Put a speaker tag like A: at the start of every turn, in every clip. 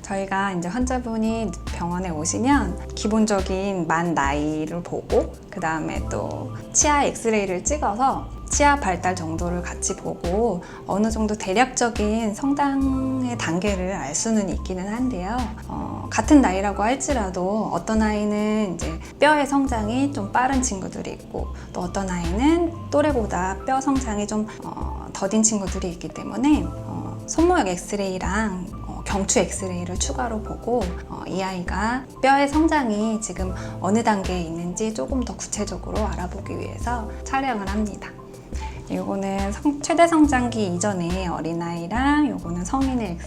A: 저희가 이제 환자분이 병원에 오시면 기본적인 만 나이를 보고 그 다음에 또 치아 엑스레이를 찍어서 치아 발달 정도를 같이 보고 어느 정도 대략적인 성장의 단계를 알 수는 있기는 한데요. 같은 나이라고 할지라도 어떤 아이는 이제 뼈의 성장이 좀 빠른 친구들이 있고 또 어떤 아이는 또래보다 뼈 성장이 좀 더딘 친구들이 있기 때문에 손목 엑스레이랑 경추 엑스레이를 추가로 보고 이 아이가 뼈의 성장이 지금 어느 단계에 있는지 조금 더 구체적으로 알아보기 위해서 촬영을 합니다. 요거는 최대 성장기 이전의 어린아이랑 요거는 성인의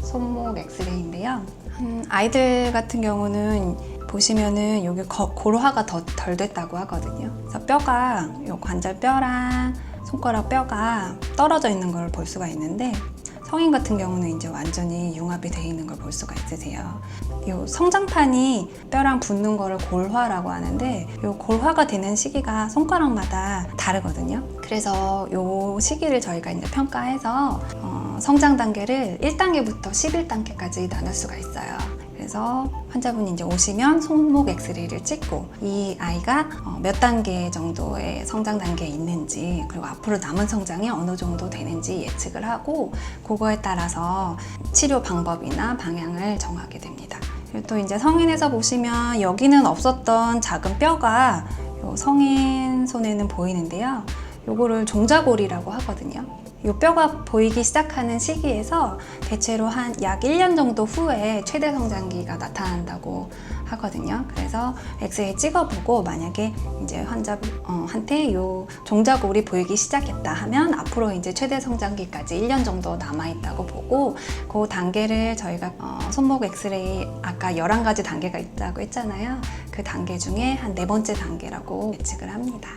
A: 손목 엑스레이인데요. 아이들 같은 경우는 보시면은 여기 골화가 더 덜 됐다고 하거든요. 그래서 뼈가 요 관절뼈랑 손가락 뼈가 떨어져 있는 걸 볼 수가 있는데 성인 같은 경우는 이제 완전히 융합이 되어 있는 걸 볼 수가 있으세요. 이 성장판이 뼈랑 붙는 거를 골화라고 하는데 이 골화가 되는 시기가 손가락마다 다르거든요. 그래서 이 시기를 저희가 이제 평가해서 성장 단계를 1단계부터 11단계까지 나눌 수가 있어요. 그래서 환자분이 이제 오시면 손목 엑스레이를 찍고 이 아이가 몇 단계 정도의 성장 단계에 있는지 그리고 앞으로 남은 성장이 어느 정도 되는지 예측을 하고 그거에 따라서 치료 방법이나 방향을 정하게 됩니다. 그리고 또 이제 성인에서 보시면 여기는 없었던 작은 뼈가 성인 손에는 보이는데요. 요거를 종자골이라고 하거든요. 이 뼈가 보이기 시작하는 시기에서 대체로 한 약 1년 정도 후에 최대 성장기가 나타난다고 하거든요. 그래서 엑스레이 찍어보고 만약에 이제 환자한테 이 종자골이 보이기 시작했다 하면 앞으로 이제 최대 성장기까지 1년 정도 남아있다고 보고 그 단계를 저희가 손목 엑스레이 아까 11가지 단계가 있다고 했잖아요. 그 단계 중에 한 4번째 단계라고 예측을 합니다.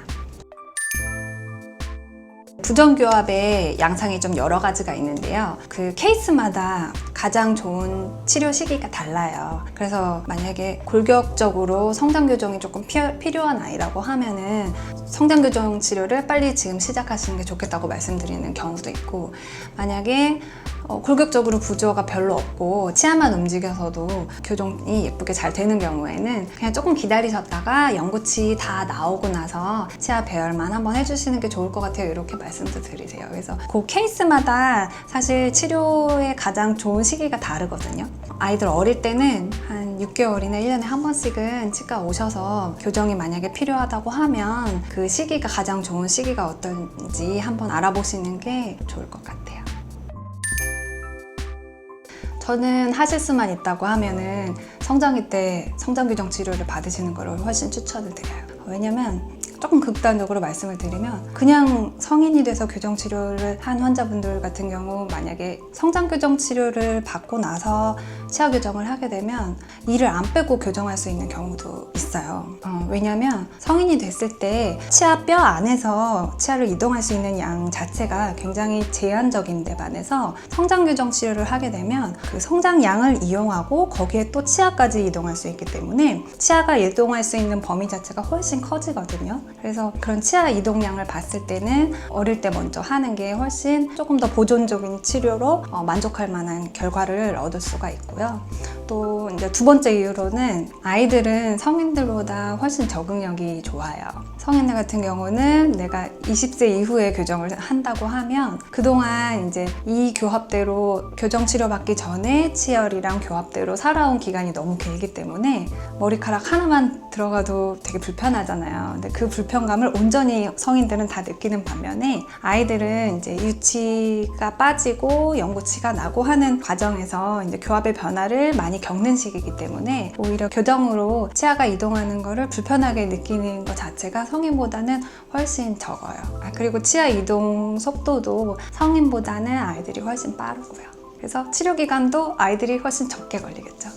A: 부정교합의 양상이 좀 여러 가지가 있는데요. 그 케이스마다 가장 좋은 치료 시기가 달라요. 그래서 만약에 골격적으로 성장교정이 조금 필요한 아이라고 하면은 성장교정 치료를 빨리 지금 시작하시는 게 좋겠다고 말씀드리는 경우도 있고, 만약에 골격적으로 부조가 별로 없고 치아만 움직여서도 교정이 예쁘게 잘 되는 경우에는 그냥 조금 기다리셨다가 연구치 다 나오고 나서 치아 배열만 한번 해주시는 게 좋을 것 같아요. 이렇게 말씀도 드리세요. 그래서 그 케이스마다 사실 치료의 가장 좋은 시기가 다르거든요. 아이들 어릴 때는 한 6개월이나 1년에 한 번씩은 치과 오셔서 교정이 만약에 필요하다고 하면 그 시기가 가장 좋은 시기가 어떤지 한번 알아보시는 게 좋을 것 같아요. 저는 하실 수만 있다고 하면은 성장기 때 성장교정 치료를 받으시는 거를 훨씬 추천을 드려요. 왜냐면 조금 극단적으로 말씀을 드리면 그냥 성인이 돼서 교정 치료를 한 환자분들 같은 경우 만약에 성장 교정 치료를 받고 나서 치아 교정을 하게 되면 이를 안 빼고 교정할 수 있는 경우도 있어요. 왜냐면 성인이 됐을 때 치아 뼈 안에서 치아를 이동할 수 있는 양 자체가 굉장히 제한적인데 반해서 성장 교정 치료를 하게 되면 그 성장양을 이용하고 거기에 또 치아까지 이동할 수 있기 때문에 치아가 이동할 수 있는 범위 자체가 훨씬 커지거든요. 그래서 그런 치아 이동량을 봤을 때는 어릴 때 먼저 하는 게 훨씬 조금 더 보존적인 치료로 만족할 만한 결과를 얻을 수가 있고요. 또 이제 두 번째 이유로는 아이들은 성인들보다 훨씬 적응력이 좋아요. 성인들 같은 경우는 내가 20세 이후에 교정을 한다고 하면 그동안 이제 이 교합대로 교정 치료받기 전에 치열이랑 교합대로 살아온 기간이 너무 길기 때문에 머리카락 하나만 들어가도 되게 불편하잖아요. 근데 그 불편감을 온전히 성인들은 다 느끼는 반면에 아이들은 이제 유치가 빠지고 연구치가 나고 하는 과정에서 이제 교합의 변화를 많이 겪는 시기이기 때문에 오히려 교정으로 치아가 이동하는 거를 불편하게 느끼는 것 자체가 성인보다는 훨씬 적어요. 그리고 치아 이동 속도도 성인보다는 아이들이 훨씬 빠르고요. 그래서 치료 기간도 아이들이 훨씬 적게 걸리겠죠.